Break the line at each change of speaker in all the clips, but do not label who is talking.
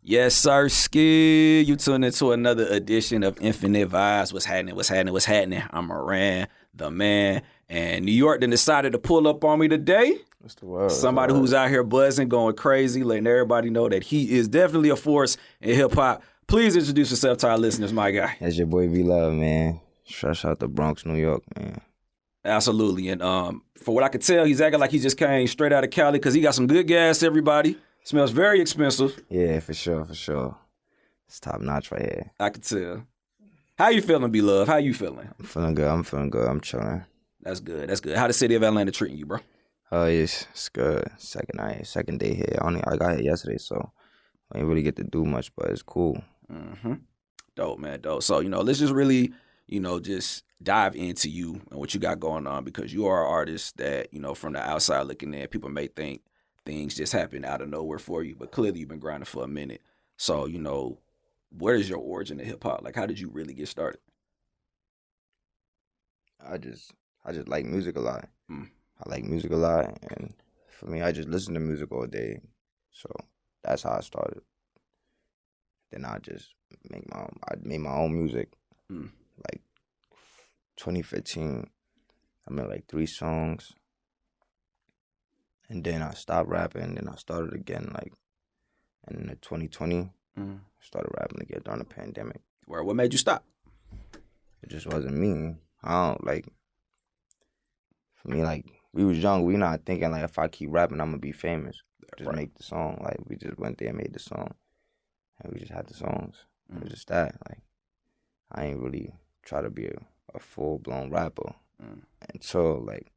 Yes, sir, Ski. You tuned into another edition of Infinite Vibes. What's happening? What's happening? What's happening? I'm Moran, the man. And New York then decided to pull up on me today.
What's the word?
Somebody who's out here buzzing, going crazy, letting everybody know that he is definitely a force in hip-hop. Please introduce yourself to our listeners, my guy.
That's your boy B-Love, man. Fresh out the Bronx, New York, man.
Absolutely. And for what I could tell, he's acting like he just came straight out of Cali because he got some good gas, everybody. Smells very expensive.
Yeah, for sure. It's top notch right here.
I could tell. How you feeling, B-Love? How you feeling?
I'm feeling good. I'm chilling.
That's good. How the city of Atlanta treating you, bro?
Oh, yes, it's good. Second day here. I got here yesterday, so I didn't really get to do much, but it's cool.
Mm-hmm. Dope, man, dope. So, let's just really, just dive into you and what you got going on because you are an artist that, from the outside looking in, people may think things just happen out of nowhere for you, but clearly you've been grinding for a minute. So, where is your origin of hip hop? Like, how did you really get started?
I just like music a lot. I like music a lot, and for me, I just listen to music all day. So that's how I started. Then I made my own music. Like 2015, I made like 3 songs. And then I stopped rapping, and then I started again like in 2020. Started rapping again during the pandemic.
What made you stop?
It just wasn't me. For me, like, we was young. We not thinking, like, if I keep rapping, I'm going to be famous. Just make the song. Like, we just went there and made the song. And we just had the songs. It was just that. Like, I ain't really try to be a full-blown rapper until, like,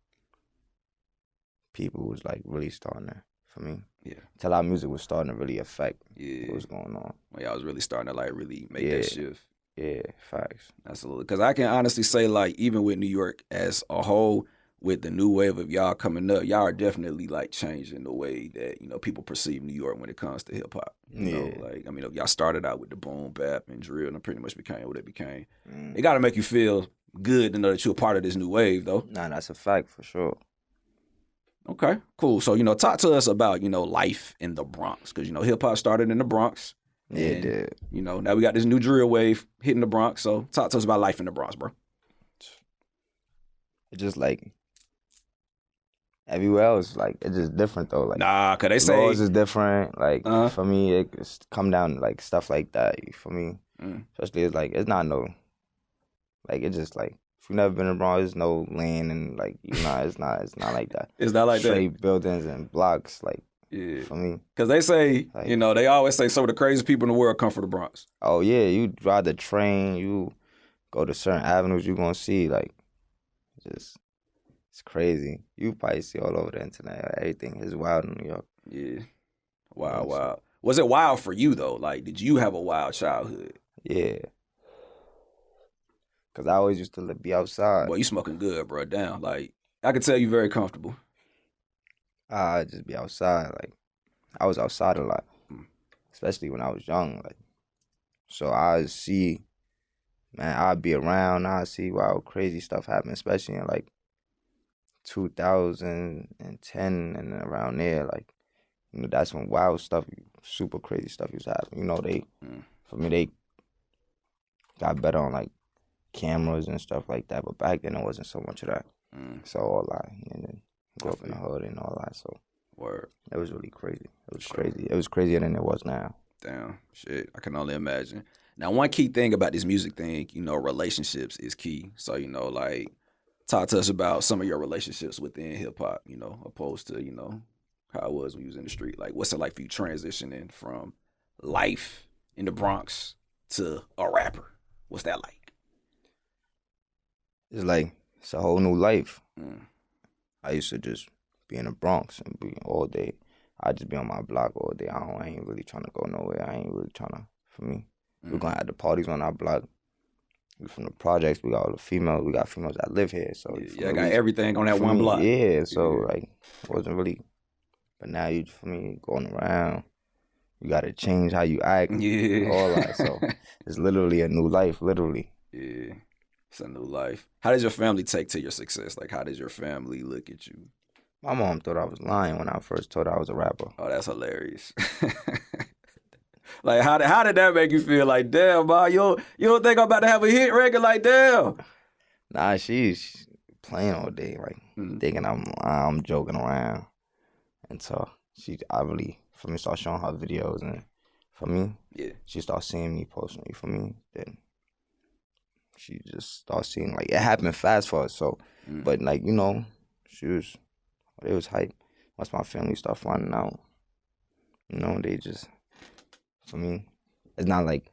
people was, like, really starting to, for me. Yeah. Until our music was starting to really affect what was going on.
Well, y'all was really starting to, like, really make that shift.
Yeah, facts.
Absolutely. Because I can honestly say, like, even with New York as a whole, with the new wave of y'all coming up, y'all are definitely, like, changing the way that, people perceive New York when it comes to hip-hop. You know, like, I mean, y'all started out with the boom, bap, and drill, and it pretty much became what it became. It got to make you feel good to know that you're a part of this new wave, though.
Nah, that's a fact for sure.
Okay, cool. So, talk to us about, life in the Bronx. Because, hip-hop started in the Bronx.
Yeah, it did.
Now we got this new drill wave hitting the Bronx. So, talk to us about life in the Bronx, bro.
It's just like everywhere else, like, it's just different though. Like,
nah, cause they say
laws is different. Like, for me, it's come down to, like, stuff like that. For me, especially, it's like, it's not no, like, it's just like, if you've never been in Bronx, there's no land and, like, it's not like that.
It's not like
straight
that.
Buildings and blocks, like, for me.
Cause they say, like, they always say some of the craziest people in the world come from the Bronx.
Oh yeah, you ride the train, you go to certain avenues, you gonna see, like, just. It's crazy. You probably see all over the internet. Everything is wild in New York.
Yeah. Wow. Was it wild for you, though? Like, did you have a wild childhood?
Yeah. Because I always used to be outside.
Boy, you smoking good, bro. Damn. Like, I could tell you very comfortable.
I just be outside. Like, I was outside a lot. Especially when I was young. Like, so I see, man, I'd be around. I see wild, crazy stuff happen, especially in, like, 2010 and around there, like, that's when wild stuff, super crazy stuff used to happen. For me, they got better on, like, cameras and stuff like that, but back then it wasn't so much of that. So all that, and then grew up in the hood and all that, so it was really crazy. It was crazy. It was crazier than it was now.
Damn, shit, I can only imagine. Now, one key thing about this music thing, relationships is key. So, like, talk to us about some of your relationships within hip-hop, opposed to, how it was when you was in the street. Like, what's it like for you transitioning from life in the Bronx to a rapper? What's that like?
It's like, it's a whole new life. I used to just be in the Bronx and be all day. I just be on my block all day. I ain't really trying to go nowhere. I ain't really trying to, for me. We're going to have the parties on our block. We from the projects, we got all the females, we got females that live here. So
I got everything on that one block.
Yeah, so like, it wasn't really, but now you, for me, going around, you got to change how you act, all that. So it's literally a new life, literally.
Yeah, it's a new life. How does your family take to your success? Like, how does your family look at you?
My mom thought I was lying when I first told her I was a rapper.
Oh, that's hilarious. Like, how did that make you feel? Like, damn, boy, you don't think I'm about to have a hit record? Like, damn.
Nah, she's playing all day, like thinking I'm joking around, and so I really for me start showing her videos, and for me, she started seeing me posting it. For me, then she just started seeing like it happened fast for us. So, but like it was hype. Once my family start finding out, they just for me, it's not like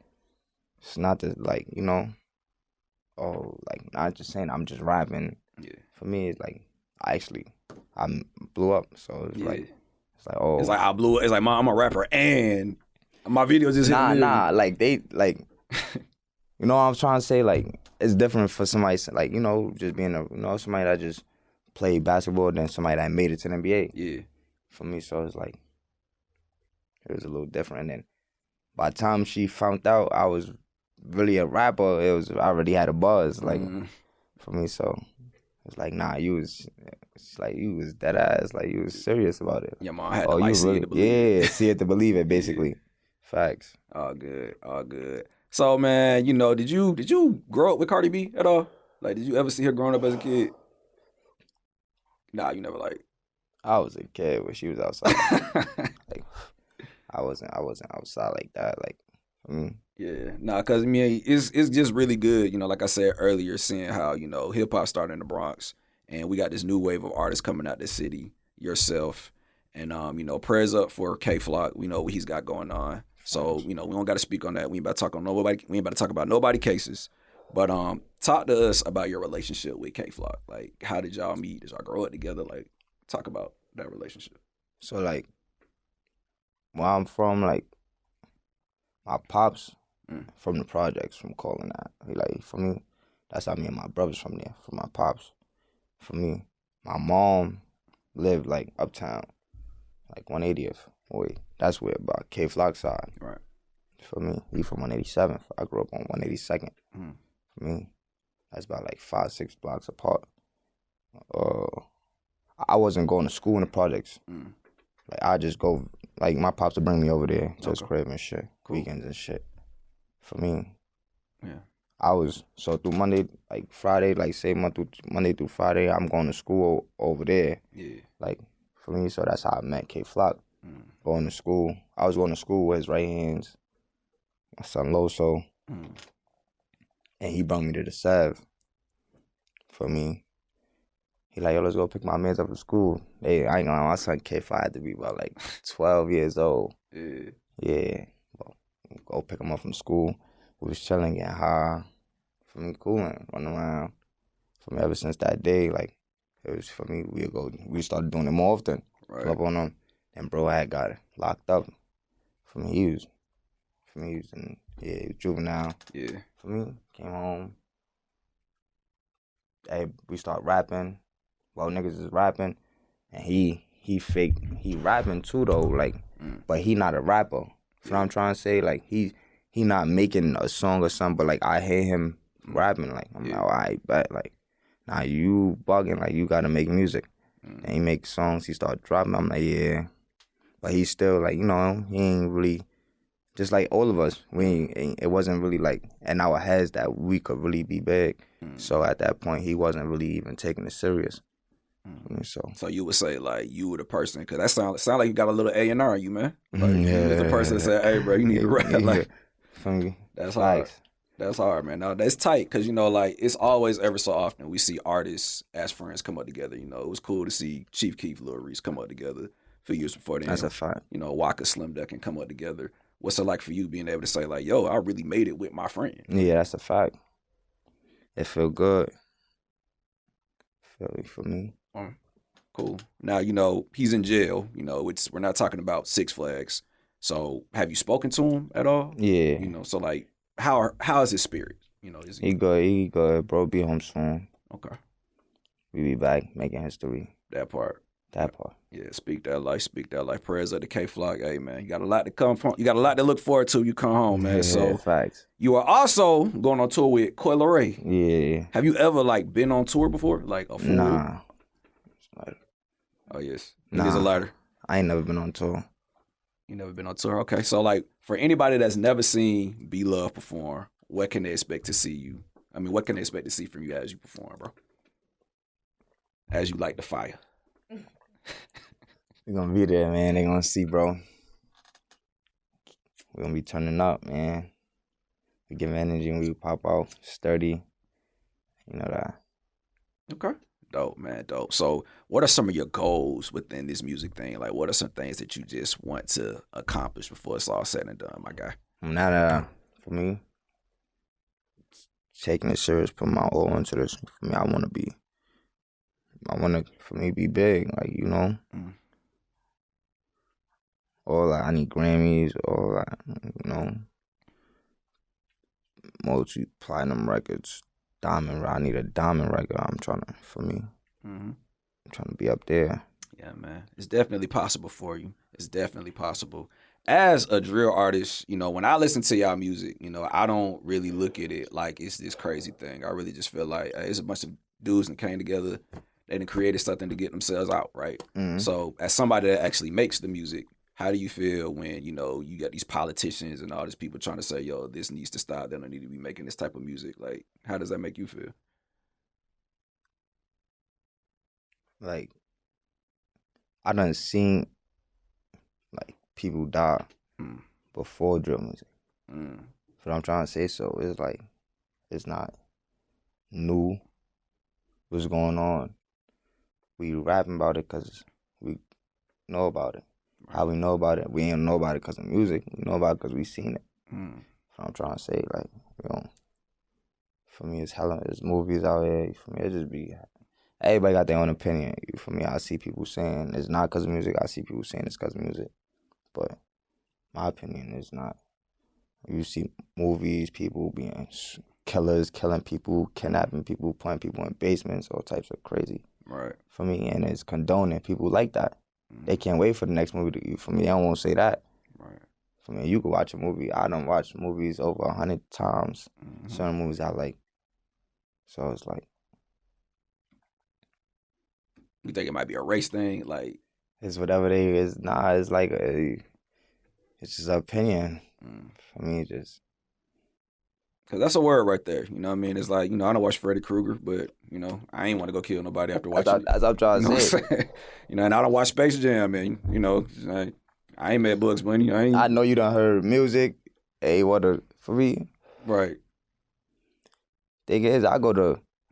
oh, like not just saying I'm just rapping. Yeah. For me, it's like I blew up. So it's like oh,
it's like I blew. It's like I'm a rapper and my videos just
nah. Like they like, what I'm trying to say. Like it's different for somebody like just being somebody that just played basketball than somebody that made it to the NBA.
Yeah.
For me, so it's like it was a little different. And then by the time she found out I was really a rapper, I already had a buzz, like for me. So it's like, nah, you was dead ass, like you was serious about it.
Yeah, mom, I had to see it to believe it.
Yeah, see it to believe it, basically. Facts.
All good. So man, did you grow up with Cardi B at all? Like, did you ever see her growing up as a kid? Nah, you never like.
I was a kid when she was outside. Like, I wasn't outside like that. Like,
Yeah, nah, cause I mean it's just really good, like I said earlier, seeing how hip hop started in the Bronx, and we got this new wave of artists coming out the city, yourself, and prayers up for K Flock. We know what he's got going on, so we don't got to speak on that. We ain't about to talk on nobody. We ain't about to talk about nobody cases, but talk to us about your relationship with K Flock. Like, how did y'all meet? Did y'all grow up together? Like, talk about that relationship.
So like, where I'm from, like, my pops. From the projects, from calling that. Like, for me, that's how me and my brothers from there, from my pops. For me, my mom lived, like, uptown, like 180th. That's where about K Flock side.
Right.
For me, he from 187th. I grew up on 182nd. For me, that's about, like, 5-6 blocks apart. I wasn't going to school in the projects. Like, I just go, like, my pops would bring me over there to his crib and shit, weekends and shit. For me, I was through Monday, like Friday, like say Monday through Friday, I'm going to school over there.
Yeah.
Like for me, so that's how I met K Flock. Going to school, I was going to school with his right hands, my son Loso, and he brought me to the Sav. For me, he like, yo, let's go pick my mans up from school. I ain't gonna lie, my son K Flock had to be about like 12 years old. Yeah. Go pick him up from school. We was chilling, getting high. For me, cooling, running around. For me, ever since that day, like, it was for me, we started doing it more often.
Right.
Pull up on him. Then bro had got it locked up. For me, he was juvenile.
Yeah.
For me, came home. Hey, we start rapping. Well, niggas is rapping. And he rapping too, though, like, but he not a rapper. You know what I'm trying to say? Like, he not making a song or something, but, like, I hear him rapping. Like, I'm like, all right, bet. Like, nah, you bugging. Like, you got to make music. And he make songs. He start dropping. I'm like, yeah. But he's still, like, he ain't really, just like all of us, it wasn't really, like, in our heads that we could really be big. So at that point, he wasn't really even taking it serious.
So you would say, like, you were the person, because that sound like you got a little A&R on you, man. Like, you was the person that said, hey, bro, you need to rap. Like, that's hard. That's hard, man. Now, that's tight, because, like, it's always ever so often we see artists as friends come up together. It was cool to see Chief Keef, Lil Reese come up together a few years before then.
That's a fact.
Waka, Slim Duck can come up together. What's it like for you being able to say, like, yo, I really made it with my friend?
Yeah, that's a fact. It feel good. For me.
Cool. Now, he's in jail. We're not talking about Six Flags. So have you spoken to him at all?
Yeah.
So, like, how is his spirit? Is
he good, bro. Be home soon.
Okay.
We be back making history.
That part. Yeah, speak that life. Prayers of the K Flock. Hey, man, you got a lot to come from. You got a lot to look forward to. You come home, man.
Yeah,
so
facts.
You are also going on tour with Coi Leray.
Yeah.
Have you ever, like, been on tour before? Like a full?
Nah.
Oh yes.
Nah.
It is a lighter.
I ain't never been on tour.
You never been on tour? Okay. So, like, for anybody that's never seen B-Love perform, what can they expect to see you? I mean, what can they expect to see from you as you perform, bro? As you light the fire.
We're gonna be there, man. They gonna see, bro. We're gonna be turning up, man. We give energy and we pop out sturdy. You know that.
Okay. Dope, man. Dope. So, what are some of your goals within this music thing? Like, what are some things that you just want to accomplish before it's all said and done, my guy?
Not for me, taking it serious, put my all into this. For me, I want for me, be big, like, you know. Or like, I need Grammys, or like, you know, multi-platinum records, diamond. I need a diamond record. I'm trying to be up there.
Yeah, man. It's definitely possible for you. It's definitely possible. As a drill artist, you know, when I listen to y'all music, you know, I don't really look at it like it's this crazy thing. I really just feel like it's a bunch of dudes that came together. They done created something to get themselves out, right? So as somebody that actually makes the music, how do you feel when, you know, you got these politicians and all these people trying to say, yo, this needs to stop. They don't need to be making this type of music. Like, how does that make you feel?
Like, I done seen, like, people die before drill music. But I'm trying to say, so it's like, it's not new what's going on. We rapping about it because we know about it. How we know about it? We ain't know about it because of music. We know about it because we seen it. So I'm trying to say, like, you know, for me, there's movies out here. For me, it just be, everybody got their own opinion. For me, I see people saying it's not because of music. I see people saying it's because of music. But my opinion is not. You see movies, people being killers, killing people, kidnapping people, putting people in basements, all types of crazy.
Right.
For me, and it's condoning people like that. They can't wait for the next movie to. For me, I won't say that.
Right.
For me, you can watch a movie. I done watched movies over 100 times. Certain movies I like. So it's like.
You think it might be a race thing? Like,
it's whatever they is. Nah, it's like it's just an opinion. For me, just.
Cause that's a word right there. You know what I mean? It's like, you know, I don't watch Freddy Krueger, but, you know, I ain't want to go kill nobody after watching
As I'm trying to
say. You know, and I don't watch Space Jam, and, you know, I ain't met Bugs Bunny.
I know you done heard music. Hey, for me.
Right.
Thing is, I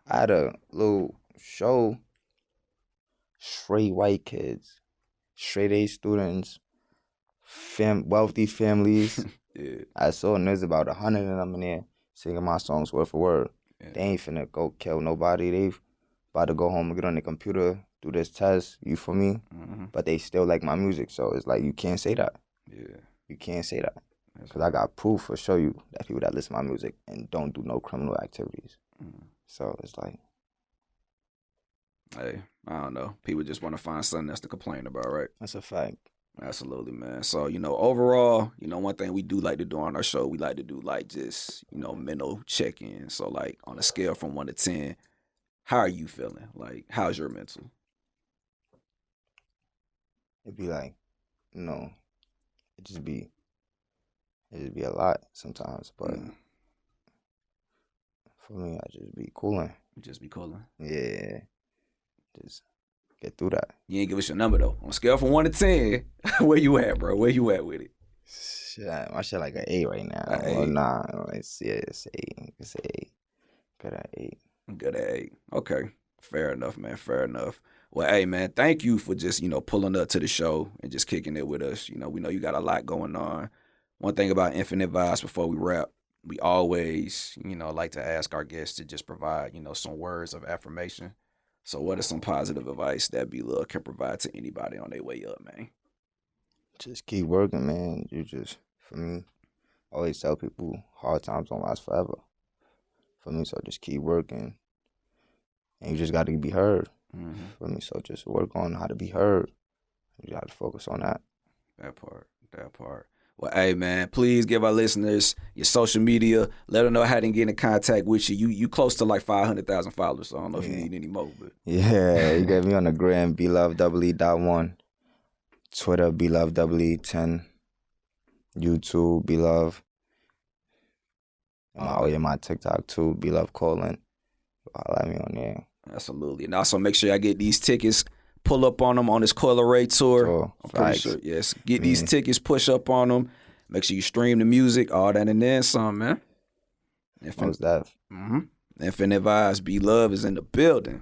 had a little show, straight white kids, straight A students, wealthy families.
Yeah.
I saw, and there's about 100 of them in there singing my songs word for word.
Yeah.
They ain't finna go kill nobody. They about to go home and get on the computer, do this test, you for me? But they still like my music, so it's like, you can't say that.
Yeah.
You can't say that. Because I got proof to show you that people that listen to my music and don't do no criminal activities. So it's like.
Hey, I don't know. People just want to find something else to complain about, right?
That's a fact.
Absolutely, man. So, you know, overall, you know, one thing we do like to do on our show, we like to do like just, you know, mental check-in. So like on a scale from 1 to 10, how are you feeling? Like, how's your mental?
It'd be like, you know, it'd just be a lot sometimes, but for me, I just be cooling.
You just be cooling?
Yeah. Just get through that.
You ain't give us your number though. On a scale from 1 to 10, where you at, bro? Where you at with it?
Shit, my shit like an 8 right now.
An 8?
Well, nah, it's 8. It's 8. Good at 8.
Good at 8. Okay. Fair enough, man. Fair enough. Well, hey, man, thank you for just, you know, pulling up to the show and just kicking it with us. You know, we know you got a lot going on. One thing about Infinite Vibes before we wrap, we always, you know, like to ask our guests to just provide, you know, some words of affirmation. So what is some positive advice that B-Love can provide to anybody on their way up, man?
Just keep working, man. For me, I always tell people hard times don't last forever. For me, so just keep working. And you just got to be heard. For me, so just work on how to be heard. You got to focus on that.
That part. Well, hey, man, please give our listeners your social media. Let them know how to get in contact with you. You close to like 500,000 followers, so I don't know if you need any more. But
yeah, you get me on the gram, B-Love E.1. Twitter, B-Love E.10. YouTube, B-Love. And
Oh,
my TikTok too, B-Love colon. Holla at me on there.
absolutely. And also make sure I get these tickets. Pull up on them on this Coil Ray tour.
So,
I'm pretty
facts.
sure. Yes. Get these tickets. Push up on them. Make sure you stream the music. All that and then some, man.
Most that.
Infinite Vibes. B-Love is in the building.